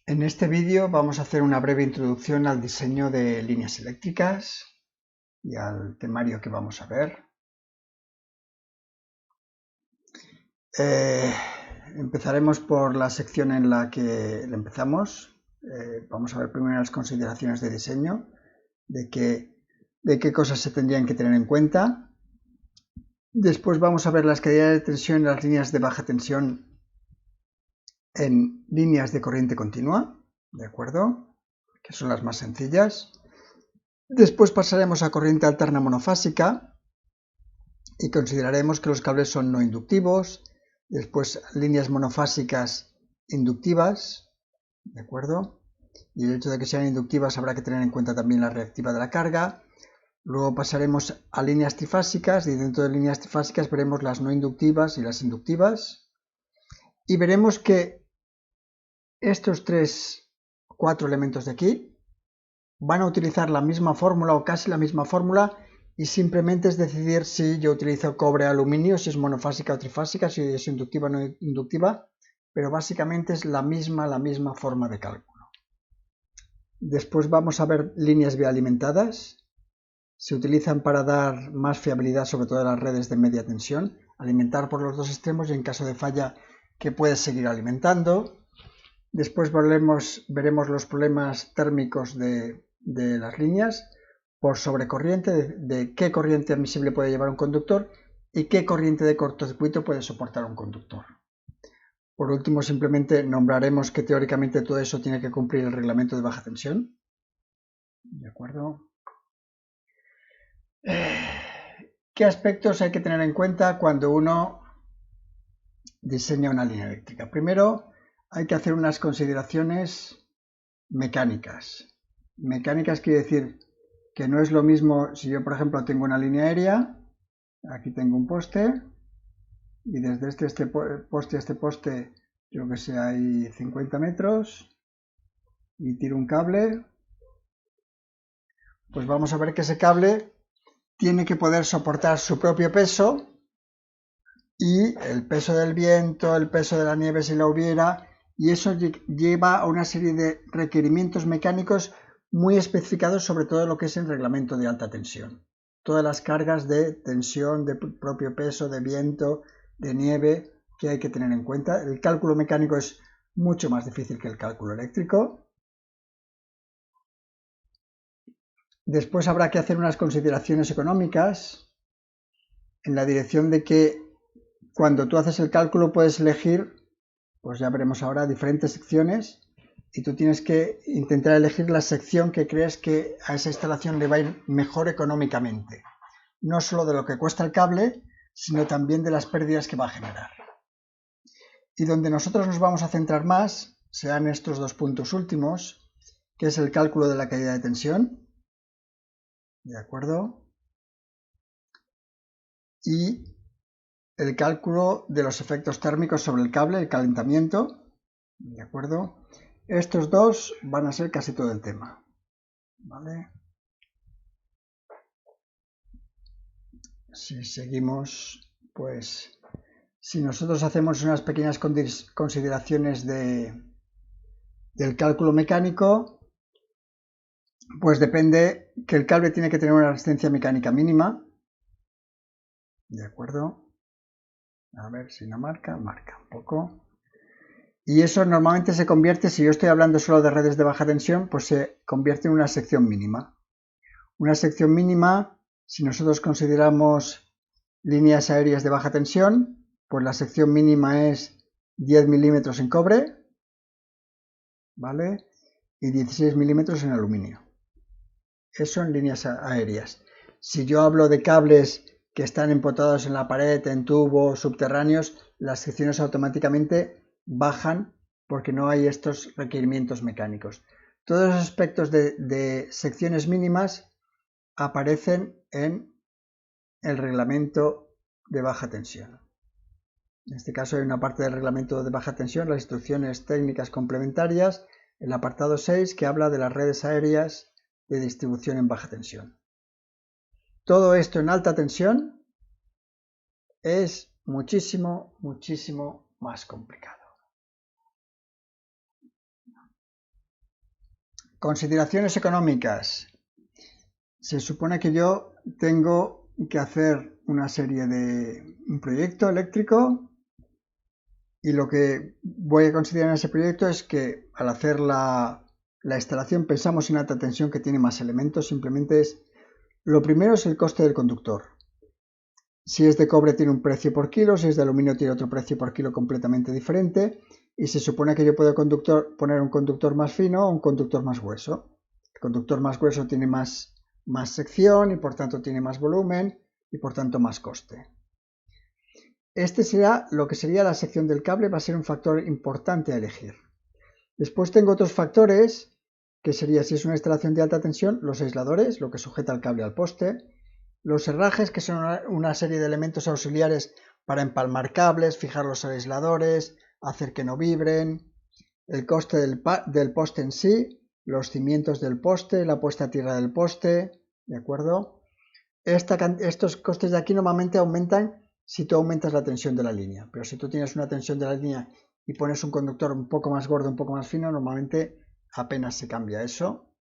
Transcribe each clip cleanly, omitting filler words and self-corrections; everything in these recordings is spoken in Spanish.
En este vídeo vamos a hacer una breve introducción al diseño de líneas eléctricas y al temario que vamos a ver. Empezaremos por la sección en la que empezamos. Vamos a ver primero las consideraciones de diseño, de qué cosas se tendrían que tener en cuenta. Después vamos a ver las caídas de tensión en las líneas de baja tensión en líneas de corriente continua, ¿de acuerdo? Que son las más sencillas. Después pasaremos a corriente alterna monofásica y consideraremos que los cables son no inductivos. Después líneas monofásicas inductivas, ¿de acuerdo? Y el hecho de que sean inductivas habrá que tener en cuenta también la reactiva de la carga. Luego pasaremos a líneas trifásicas y dentro de líneas trifásicas veremos las no inductivas y las inductivas. Y veremos que estos 4 elementos de aquí van a utilizar la misma fórmula o casi la misma fórmula y simplemente es decidir si yo utilizo cobre aluminio, si es monofásica o trifásica, si es inductiva o no inductiva, pero básicamente es la misma forma de cálculo. Después vamos a ver líneas bialimentadas. Se utilizan para dar más fiabilidad sobre todo en las redes de media tensión, alimentar por los dos extremos y en caso de falla que puedes seguir alimentando. Después veremos los problemas térmicos de las líneas por sobrecorriente, de qué corriente admisible puede llevar un conductor y qué corriente de cortocircuito puede soportar un conductor. Por último, simplemente nombraremos que teóricamente todo eso tiene que cumplir el reglamento de baja tensión. ¿De acuerdo? ¿Qué aspectos hay que tener en cuenta cuando uno diseña una línea eléctrica? Primero, hay que hacer unas consideraciones mecánicas. Mecánicas quiere decir que no es lo mismo si yo, por ejemplo, tengo una línea aérea, aquí tengo un poste, y desde este poste a este poste, yo que sé, hay 50 metros, y tiro un cable, pues vamos a ver que ese cable tiene que poder soportar su propio peso, y el peso del viento, el peso de la nieve si la hubiera, y eso lleva a una serie de requerimientos mecánicos muy especificados sobre todo lo que es el reglamento de alta tensión. Todas las cargas de tensión, de propio peso, de viento, de nieve que hay que tener en cuenta. El cálculo mecánico es mucho más difícil que el cálculo eléctrico. Después habrá que hacer unas consideraciones económicas en la dirección de que cuando tú haces el cálculo puedes elegir, pues ya veremos ahora, diferentes secciones y tú tienes que intentar elegir la sección que crees que a esa instalación le va a ir mejor económicamente. No solo de lo que cuesta el cable, sino también de las pérdidas que va a generar. Y donde nosotros nos vamos a centrar más serán estos dos puntos últimos, que es el cálculo de la caída de tensión, ¿de acuerdo? Y el cálculo de los efectos térmicos sobre el cable, el calentamiento, ¿de acuerdo? Estos dos van a ser casi todo el tema, ¿vale? Si seguimos, pues, si nosotros hacemos unas pequeñas consideraciones del cálculo mecánico, pues depende que el cable tiene que tener una resistencia mecánica mínima, ¿de acuerdo? A ver si no marca un poco. Y eso normalmente se convierte, si yo estoy hablando solo de redes de baja tensión, pues se convierte en una sección mínima. Una sección mínima, si nosotros consideramos líneas aéreas de baja tensión, pues la sección mínima es 10 milímetros en cobre, ¿vale? Y 16 milímetros en aluminio. Eso en líneas aéreas. Si yo hablo de cables que están empotrados en la pared, en tubos subterráneos, las secciones automáticamente bajan porque no hay estos requerimientos mecánicos. Todos los aspectos de secciones mínimas aparecen en el reglamento de baja tensión. En este caso hay una parte del reglamento de baja tensión, las instrucciones técnicas complementarias, el apartado 6 que habla de las redes aéreas de distribución en baja tensión. Todo esto en alta tensión es muchísimo más complicado. Consideraciones económicas. Se supone que yo tengo que hacer una serie de un proyecto eléctrico y lo que voy a considerar en ese proyecto es que al hacer la instalación pensamos en alta tensión que tiene más elementos. Simplemente lo primero es el coste del conductor. Si es de cobre tiene un precio por kilo, si es de aluminio tiene otro precio por kilo completamente diferente, y se supone que yo puedo poner un conductor más fino o un conductor más grueso. El conductor más grueso tiene más sección y por tanto tiene más volumen y por tanto más coste. Este será lo que sería la sección del cable, va a ser un factor importante a elegir. Después tengo otros factores, que sería, si es una instalación de alta tensión, los aisladores, lo que sujeta el cable al poste, los herrajes, que son una serie de elementos auxiliares para empalmar cables, fijar los aisladores, hacer que no vibren, el coste del poste en sí, los cimientos del poste, la puesta a tierra del poste, ¿de acuerdo? Estos costes de aquí normalmente aumentan si tú aumentas la tensión de la línea, pero si tú tienes una tensión de la línea y pones un conductor un poco más gordo, un poco más fino, normalmente apenas se cambia eso.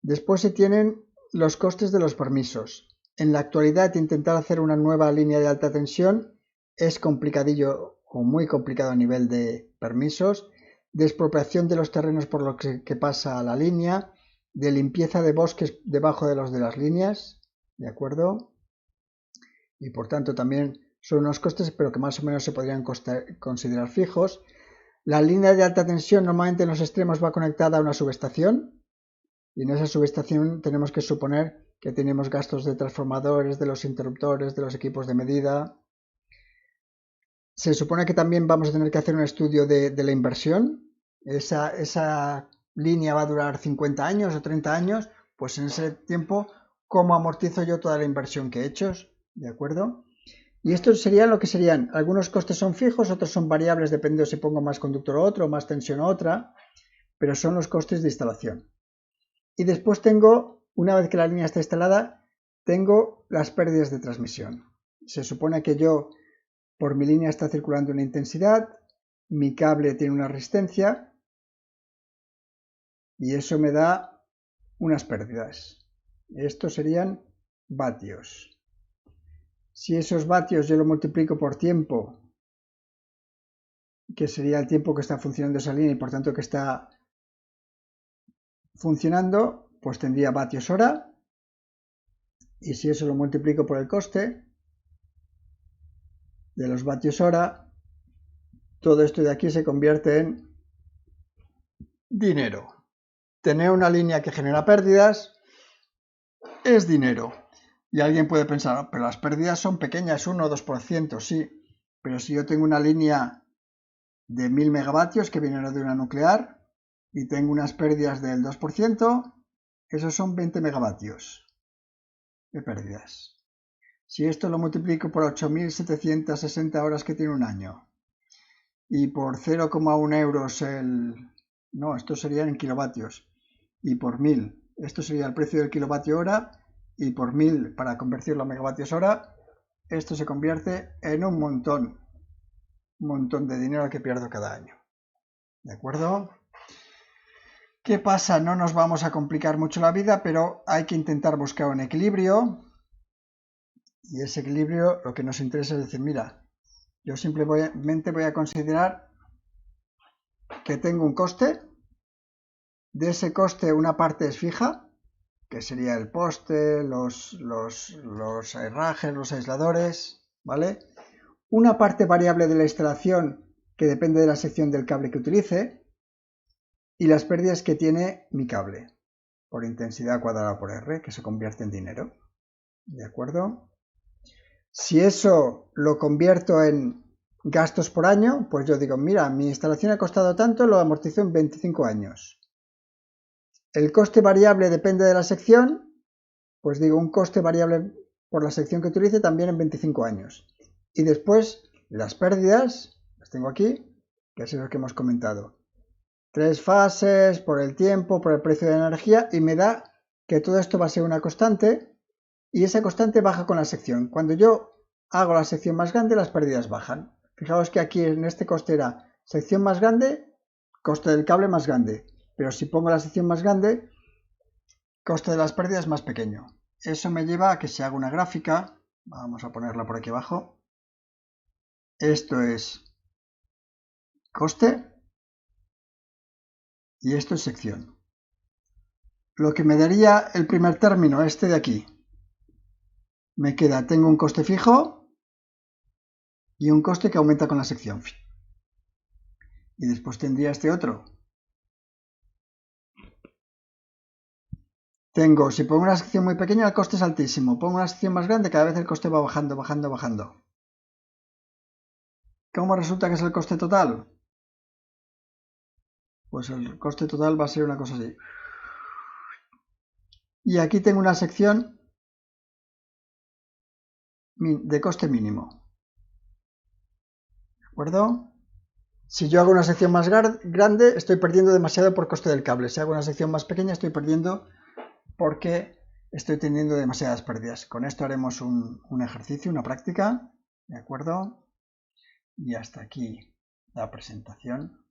Después se tienen los costes de los permisos. En la actualidad intentar hacer una nueva línea de alta tensión es complicadillo o muy complicado a nivel de permisos, de expropiación de los terrenos por lo que pasa a la línea, de limpieza de bosques debajo de los de las líneas, ¿de acuerdo? Y por tanto también son unos costes, pero que más o menos se podrían considerar fijos. La línea de alta tensión normalmente en los extremos va conectada a una subestación, y en esa subestación tenemos que suponer que tenemos gastos de transformadores, de los interruptores, de los equipos de medida. Se supone que también vamos a tener que hacer un estudio de la inversión. Esa línea va a durar 50 años o 30 años, pues en ese tiempo, ¿cómo amortizo yo toda la inversión que he hecho? ¿De acuerdo? Y esto sería lo que serían, algunos costes son fijos, otros son variables, dependiendo si pongo más conductor o otro, más tensión o otra, pero son los costes de instalación. Y después tengo, una vez que la línea está instalada, tengo las pérdidas de transmisión. Se supone que yo, por mi línea está circulando una intensidad, mi cable tiene una resistencia y eso me da unas pérdidas. Estos serían vatios. Si esos vatios yo lo multiplico por tiempo, que sería el tiempo que está funcionando esa línea y por tanto que está funcionando, pues tendría vatios hora. Y si eso lo multiplico por el coste de los vatios hora, todo esto de aquí se convierte en dinero. Tener una línea que genera pérdidas es dinero. Y alguien puede pensar, pero las pérdidas son pequeñas, 1 o 2%, sí. Pero si yo tengo una línea de 1000 megavatios que viene de una nuclear y tengo unas pérdidas del 2%, esos son 20 megavatios de pérdidas. Si esto lo multiplico por 8.760 horas que tiene un año y por 0,1 euros no, esto serían en kilovatios, y por 1000, esto sería el precio del kilovatio hora, y por 1000 para convertirlo a megavatios hora, esto se convierte en un montón de dinero que pierdo cada año. ¿De acuerdo? ¿Qué pasa? No nos vamos a complicar mucho la vida, pero hay que intentar buscar un equilibrio. Y ese equilibrio lo que nos interesa es decir, mira, yo simplemente voy a considerar que tengo un coste. De ese coste una parte es fija, que sería el poste, los herrajes, los aisladores, ¿vale? Una parte variable de la instalación que depende de la sección del cable que utilice y las pérdidas que tiene mi cable por intensidad cuadrada por R, que se convierte en dinero. ¿De acuerdo? Si eso lo convierto en gastos por año, pues yo digo, mira, mi instalación ha costado tanto, lo amortizo en 25 años. El coste variable depende de la sección, pues digo un coste variable por la sección que utilice también en 25 años. Y después las pérdidas, las tengo aquí, que es lo que hemos comentado. 3 fases, por el tiempo, por el precio de la energía, y me da que todo esto va a ser una constante, y esa constante baja con la sección. Cuando yo hago la sección más grande, las pérdidas bajan. Fijaos que aquí en este coste era sección más grande, coste del cable más grande. pero si pongo la sección más grande, coste de las pérdidas más pequeño. Eso me lleva a que si hago una gráfica, vamos a ponerla por aquí abajo, esto es coste y esto es sección. Lo que me daría el primer término, este de aquí, me queda, tengo un coste fijo y un coste que aumenta con la sección. Y después tendría este otro. Tengo, si pongo una sección muy pequeña, el coste es altísimo. Pongo una sección más grande, cada vez el coste va bajando, bajando, bajando. ¿Cómo resulta que es el coste total? Pues el coste total va a ser una cosa así. Y aquí tengo una sección de coste mínimo. ¿De acuerdo? Si yo hago una sección más grande, estoy perdiendo demasiado por coste del cable. Si hago una sección más pequeña, estoy perdiendo porque estoy teniendo demasiadas pérdidas. Con esto haremos un ejercicio, una práctica. ¿De acuerdo? Y hasta aquí la presentación.